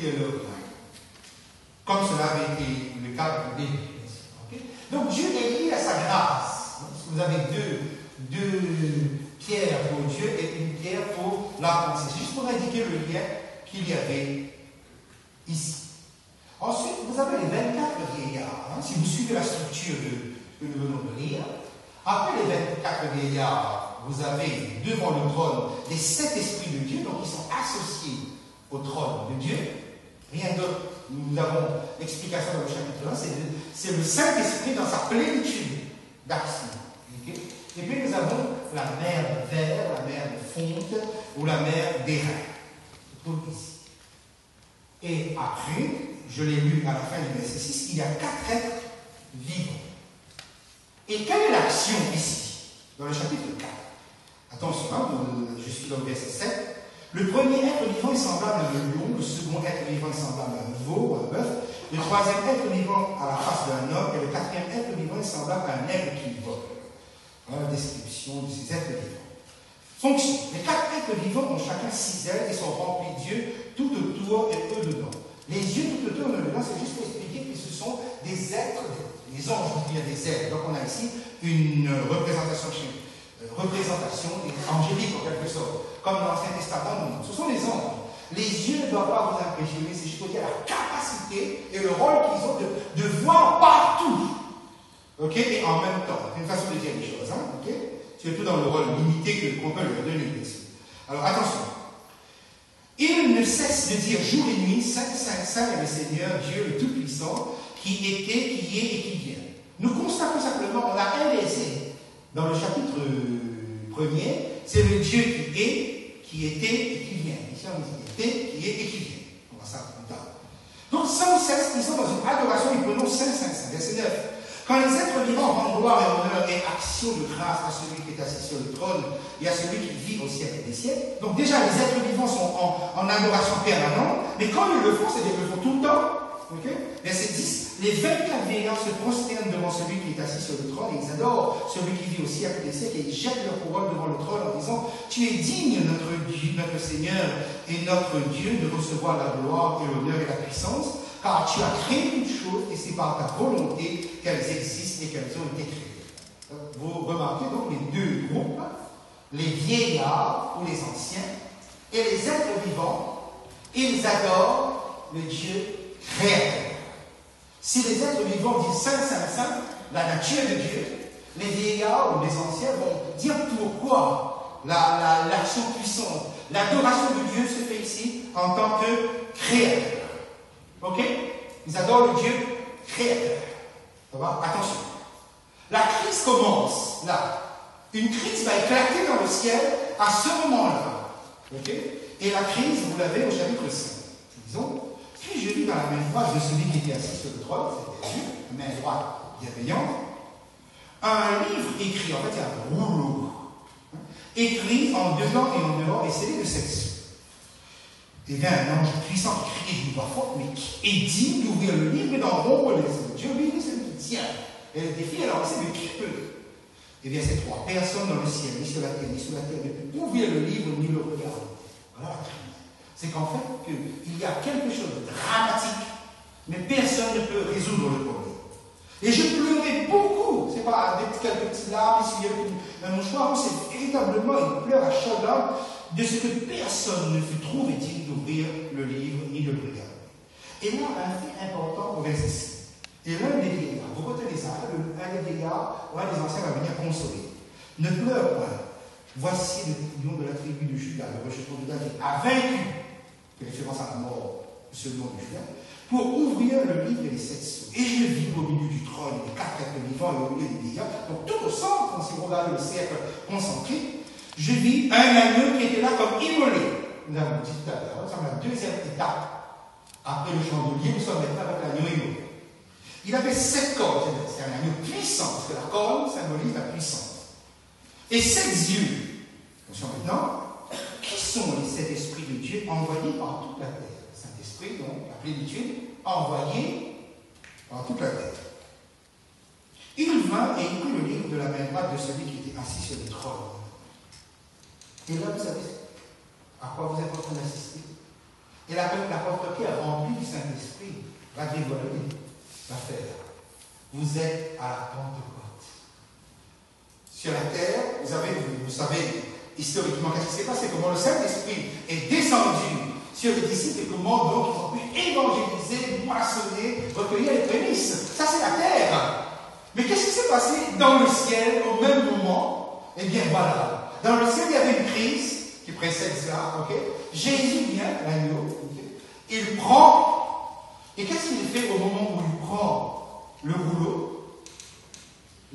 depuis leur règne, comme cela avait été le cas de l'Église. Okay? Donc Dieu est lié à sa grâce. Vous avez deux pierres pour Dieu et une pierre pour la pensée. C'est juste pour indiquer le lien qu'il y avait ici. Ensuite, vous avez les 24 vieillards. Si vous suivez la structure que nous venons de lire, après les 24 vieillards, vous avez devant le trône les 7 esprits de Dieu, donc ils sont associés au trône de Dieu. Rien d'autre. Nous avons l'explication dans le chapitre 1, c'est le Saint-Esprit dans sa plénitude d'action. Okay? Et puis nous avons la mer de verre, la mer de fonte ou la mer d'airain. Tout ici. Et après, je l'ai lu à la fin du verset 6, il y a 4 êtres vivants. Et quelle est l'action ici, dans le chapitre 4? Attention, je suis dans le verset 7. Le premier être vivant est semblable à un lion, le second être vivant est semblable à un veau, à un bœuf, le troisième être vivant à la face d'un homme, et le quatrième être vivant est semblable à un aigle qui vole. Voilà la description de ces êtres vivants. Fonction. Les 4 êtres vivants ont chacun 6 ailes et sont remplis d'yeux tout autour et eux dedans. Les yeux tout autour de dedans, c'est juste pour expliquer que ce sont des êtres, les anges, il y a des ailes. Donc on a ici une représentation angélique en quelque sorte, comme dans l'Ancien Testament. Ce sont les anges. Les yeux ne doivent pas vous impressionner, c'est juste pour dire la capacité et le rôle qu'ils ont de voir partout. Ok? Et en même temps, c'est une façon de dire les choses. Ok? Surtout dans le rôle limité qu'on peut leur donner ici. Alors attention. Il ne cesse de dire jour et nuit, Saint, Saint, Saint est le Seigneur, Dieu le Tout-Puissant, qui était, qui est et qui vient. Nous constatons simplement, on a un verset dans le chapitre 1er, c'est le Dieu qui était et qui vient. Ici on dit était, qui est et qui vient. On va ça plus tard. Donc sans cesse, ils sont dans une adoration, ils prononcent Saint, Saint, Saint. Verset 9. Quand les êtres vivants rendent gloire et honneur et action de grâce à celui qui est assis sur le trône et à celui qui vit au siècle des siècles. Donc déjà, les êtres vivants sont en adoration permanente, mais quand ils le font, c'est qu'ils le font tout le temps. Okay? Verset 10, les 24 vieillards se prosternent devant celui qui est assis sur le trône et ils adorent celui qui vit au siècle des siècles et ils jettent leur couronne devant le trône en disant « Tu es digne, notre Dieu, notre Seigneur et notre Dieu, de recevoir la gloire et l'honneur et la puissance, car tu as créé toutes choses et c'est par ta volonté qu'elles existent et qu'elles ont été créées. » Vous remarquez donc les deux groupes, les vieillards ou les anciens et les êtres vivants, ils adorent le Dieu créateur. Si les êtres vivants disent Saint, Saint, Saint, la nature de Dieu, les vieillards ou les anciens vont dire pourquoi l'action puissante, l'adoration de Dieu se fait ici en tant que créateur. Ok? Ils adorent le Dieu créateur. Ça va? Attention. La crise commence là. Une crise va éclater dans le ciel à ce moment-là. Ok? Et la crise, vous l'avez au chapitre 5. Disons, puis je lis dans la main droite de celui qui était assis sur le trône, c'était Dieu, la main droite bienveillante, un livre écrit, en fait il y a un rouleau, écrit en dedans et en dehors et scellé de 7 sceaux. Et bien un ange puissant qui crie d'une voix forte, mais qui est digne d'ouvrir le livre et d'en rompre les sceaux. Dieu lui dit celui qui tient. Et le défi alors c'est de qui peut. Et bien ces 3 personnes dans le ciel, ni sur la terre, ni sous la terre, ne peuvent ouvrir le livre ni le regarder. Voilà la crise. C'est qu'en fait, il y a quelque chose de dramatique, mais personne ne peut résoudre le problème. Et je pleurais beaucoup, c'est pas avec quelques petits larmes, essuyer un mouchoir, c'est véritablement une pleure à chaudes larmes de ce que personne ne fut trouvé digne d'ouvrir le livre ni de le regarder. Et là, un fait important au verset 6. Et l'un des vieillards, vous retenez ça, un des vieillards, ou un des anciens va venir consoler. Ne pleure pas. Voici le lion de la tribu de Juda, le rejeton de David, a vaincu, référence à la mort de ce lion de Juda, pour ouvrir le livre et les 7 sceaux. Et je vis au milieu du trône les 4 êtres vivants et au milieu des vieillards, donc tout au centre, si vous regardez le cercle concentrique, je vis un agneau qui était là comme immolé. Nous avons dit tout à l'heure, c'est la deuxième étape. Après le chandelier, nous sommes maintenant avec l'agneau immolé. Il avait 7 cornes, c'est un agneau puissant, parce que la corne symbolise la puissance. Et 7 yeux. Attention maintenant, qui sont les 7 esprits de Dieu envoyés par toute la terre? Saint-Esprit, donc, la plénitude, envoyé par toute la terre. Il vint et il prit le livre de la main droite de celui qui était assis sur le trône. Et là, vous savez à quoi vous êtes en train d'assister? Et l'apôtre Pierre, rempli du Saint-Esprit, va dévoiler l'affaire. Vous êtes à la Pentecôte. Sur la terre, vous savez historiquement qu'est-ce qui s'est passé, comment le Saint-Esprit est descendu sur les disciples et comment donc ils ont pu évangéliser, moissonner, recueillir les prémices. Ça, c'est la terre. Mais qu'est-ce qui s'est passé dans le ciel au même moment? Eh bien, voilà. Dans le ciel, il y avait une crise qui précède cela. Okay? Jésus vient, l'agneau, okay? Il prend. Et qu'est-ce qu'il fait au moment où il prend le rouleau?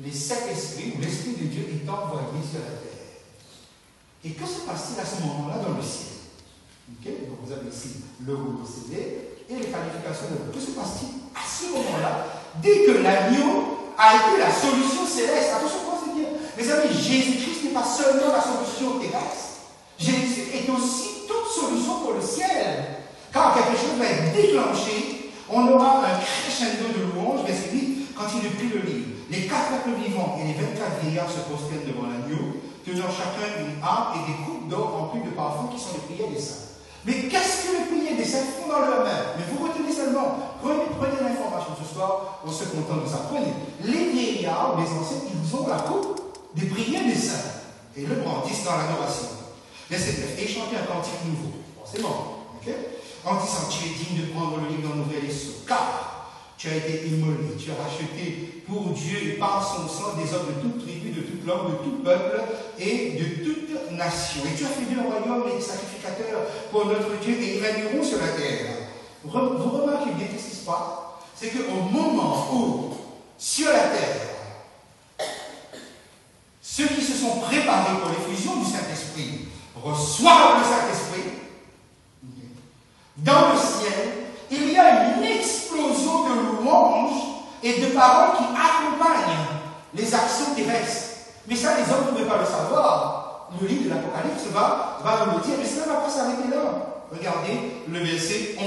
Les sept esprits, ou l'Esprit de Dieu est envoyé sur la terre. Et que se passe-t-il à ce moment-là dans le ciel? Okay? Donc vous avez ici le rouleau CD et les qualifications de l'eau. Que se passe-t-il à ce moment-là? Dès que l'agneau a été la solution céleste, attention, quoi c'est bien. Mes amis, Jésus-Christ n'est pas seulement la solution terrestre. Jésus est aussi toute solution pour le ciel. Quand quelque chose va être déclenché, on aura un crescendo de louanges, verset 8, quand il prit le livre. Les 4 peuples vivants et les 24 vieillards se prosternent devant l'agneau, tenant chacun une harpe et des coupes d'or remplies de parfums qui sont les prières des saints. Mais qu'est-ce que les prières des saints font dans leur main? Mais vous retenez seulement, prenez l'information ce soir, on se contente de ça. Prenez. Les vieillards, les anciens, ils ont la coupe des prières des saints et le brandissent dans l'adoration. Verset 9. Et chanter un cantique nouveau. Forcément. Okay? En disant, tu es digne de prendre le livre d'un nouvel essor. Car tu as été immolé, tu as racheté pour Dieu et par son sang des hommes de toute tribu, de toute langue, de tout peuple et de toute nation. Et tu as fait un royaume et des sacrificateurs pour notre Dieu et ils régneront sur la terre. Vous remarquez bien qu'est-ce qui se passe? C'est qu'au moment où, sur la terre, ceux qui se sont préparés pour l'effusion du Saint-Esprit reçoivent le Saint-Esprit, dans le ciel, il y a une explosion de louanges et de paroles qui accompagnent les actions terrestres. Mais ça, les hommes ne pouvaient pas le savoir. Le livre de l'Apocalypse va nous le dire, mais cela ne va pas s'arrêter là. Regardez le verset 11.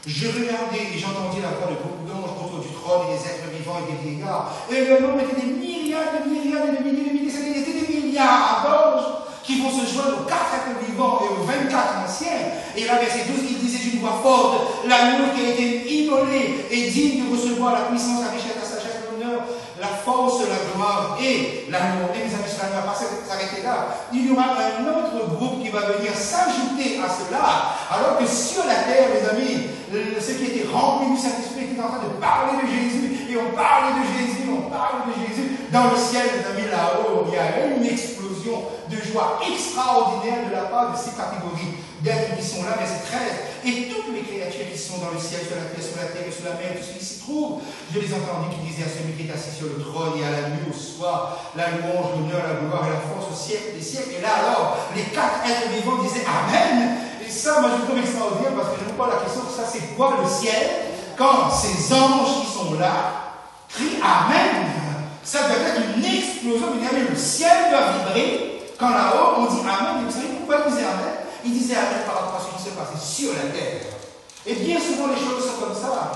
Je regardais et j'entendis la voix de beaucoup d'anges autour du trône et des êtres vivants et des vieillards. Et le nombre était des milliards et de milliards et de milliers de milliers. C'était des milliards d'anges qui vont se joindre aux 4 êtres vivants et aux 24 anciens. Et là, verset 12, il disait d'une voix forte, l'agneau qui a été immolé est digne de recevoir la puissance, la richesse, la sagesse, l'honneur, la force, la gloire et l'amour. Et mes amis, cela ne va pas s'arrêter là. Il y aura un autre groupe qui va venir s'ajouter à cela, alors que sur la terre, mes amis, ceux qui étaient remplis du Saint-Esprit étaient en train de parler de Jésus, et on parlait de Jésus, on parle de Jésus. Dans le ciel, mes amis, là-haut, il y a une explosion de joie extraordinaire de la part de ces catégories d'êtres qui sont là, verset 13. Et toutes les créatures qui sont dans le ciel, sur la terre et sur la mer, tout ce qui s'y trouve, je les entendis qui disaient à celui qui est assis sur le trône et à l'agneau, soit la louange, l'honneur, la gloire et la force au siècle des siècles. Et là alors, les 4 êtres vivants disaient Amen. Et ça, moi je trouve extraordinaire parce que je me pose la question, ça c'est quoi le ciel? Quand ces anges qui sont là crient Amen, ça doit être une explosion. Le ciel doit vibrer. Quand là-haut, on dit Amen. Et vous savez pourquoi ils disaient Amen? Ils disaient Amen par rapport à ce qui se passait sur la terre. Et bien souvent, les choses sont comme ça.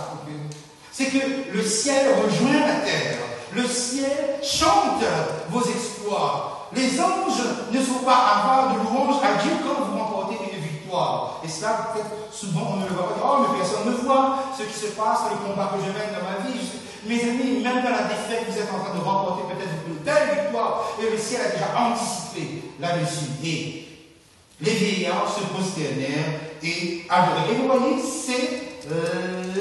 C'est que le ciel rejoint la terre. Le ciel chante vos exploits. Les anges ne sont pas avares de louanges à Dieu quand vous remportez une victoire. Et cela, peut-être, souvent, on ne le voit pas dire, oh, mais personne ne voit ce qui se passe, le combat que je mène dans ma vie. Mes amis, même dans la défaite, vous êtes en train de remporter peut-être une telle victoire, et le ciel a déjà anticipé là-dessus. Et les vieillards se prosternèrent et adoraient. Et vous voyez, c'est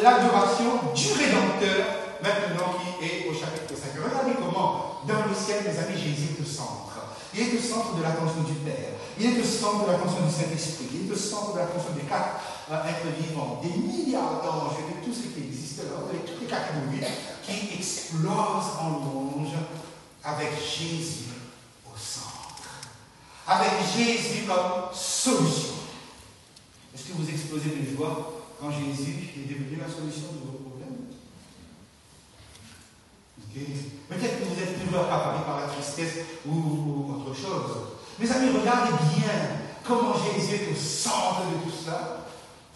l'adoration du Rédempteur, maintenant qui est au chapitre 5. Regardez comment, dans le ciel, mes amis, Jésus est au centre. Il est au centre de l'attention du Père. Il est au centre de l'attention du Saint-Esprit. Il est au centre de l'attention des 4 êtres vivants, des milliards d'anges et de tout ce qui existe là, de toutes les catégories qui explosent en louange avec Jésus au centre. Avec Jésus comme solution. Est-ce que vous explosez de joie quand Jésus est devenu la solution de vos problèmes? Okay. Peut-être que vous êtes toujours accaparé par la tristesse ou autre chose. Mes amis, regardez bien comment Jésus est au centre de tout ça.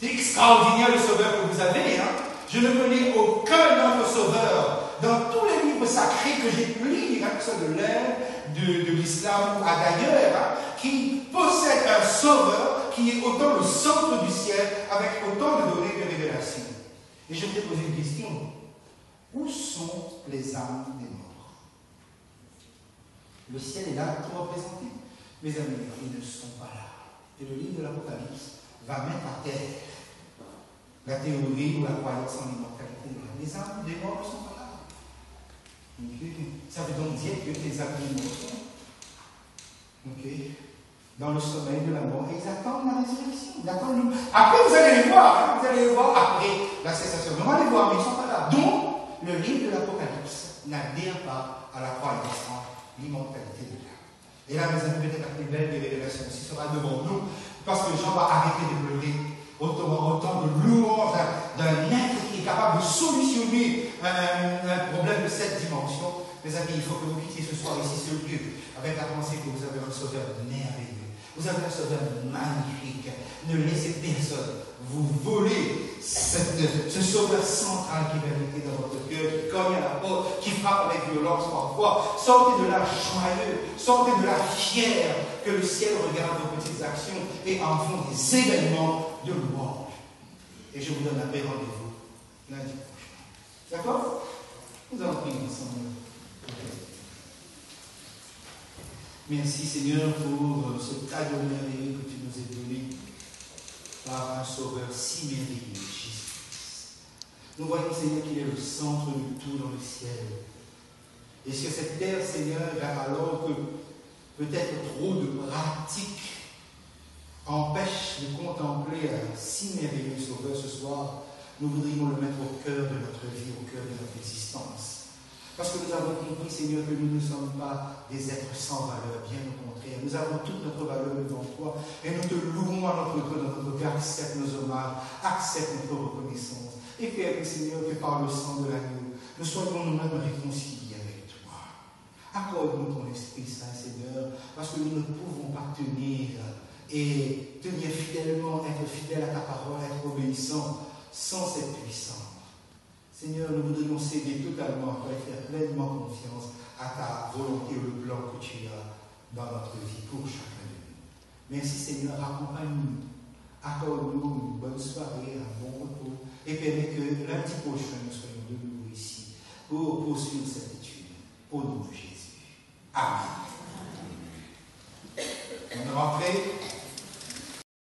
C'est extraordinaire le sauveur que vous avez. Je ne connais aucun autre sauveur dans tous les livres sacrés que j'ai pu lire, que ce soit de l'Inde, de l'islam ou d'ailleurs, qui possède un sauveur qui est autant le centre du ciel, avec autant de données de révélation. Et je voudrais poser une question. Où sont les âmes des morts? Le ciel est là pour représenter. Mes amis, ils ne sont pas là. Et le livre de l'Apocalypse va mettre à terre la théorie ou la croyance en l'immortalité. Les âmes des morts ne sont pas là. Okay. Ça veut donc dire que les âmes des morts sont dans le sommeil de la mort. Ils attendent la résurrection. Après, vous allez les voir. Hein, vous allez les voir après la cessation. On va les voir, mais ils ne sont pas là. Donc, le livre de l'Apocalypse n'adhère pas à la croyance en l'immortalité de l'âme. Et là, mes amis, peut-être la plus belle des révélations aussi sera devant nous, parce que Jean va arrêter de pleurer autant de louanges d'un être qui est capable de solutionner un problème de cette dimension. Mes amis, il faut que vous quittiez ce soir ici ce lieu avec la pensée que vous avez un sauveur merveilleux. Vous avez un sauveur magnifique. Ne laissez personne vous voler ce sauveur central qui va habiter dans votre cœur, qui cogne à la porte, qui frappe avec violence parfois. Sortez de là joyeux, sortez de là fiers que le ciel regarde vos petites actions et en font des événements de louange. Et je vous donne la paix, rendez-vous lundi prochain. D'accord? Nous allons prier ensemble. Merci Seigneur pour ce cadeau merveilleux que tu nous as donné par un sauveur si merveilleux, Jésus. Nous voyons Seigneur qu'il est le centre de tout dans le ciel. Et sur cette terre, Seigneur, alors que peut-être trop de pratiques empêchent de contempler un si merveilleux sauveur ce soir, nous voudrions le mettre au cœur de notre vie, au cœur de notre existence. Parce que nous avons compris, Seigneur, que nous ne sommes pas des êtres sans valeur, bien au contraire. Nous avons toute notre valeur devant toi et nous te louons à notre cœur, dans notre cœur. Accepte nos hommages, accepte notre reconnaissance. Et fais, Seigneur, que par le sang de l'agneau, nous soyons nous-mêmes réconciliés avec toi. Accorde-nous ton Esprit Saint, Seigneur, parce que nous ne pouvons pas tenir et tenir fidèlement, être fidèle à ta parole, être obéissant sans cette puissance. Seigneur, nous voudrions céder totalement et faire pleinement confiance à ta volonté et le plan que tu as dans notre vie pour chacun de nous. Merci Seigneur, accompagne-nous, accorde-nous une bonne soirée, un bon repos et permets que lundi prochain nous soyons de nouveau ici pour poursuivre cette étude. Au nom de Jésus. Amen. Bonne rentrée.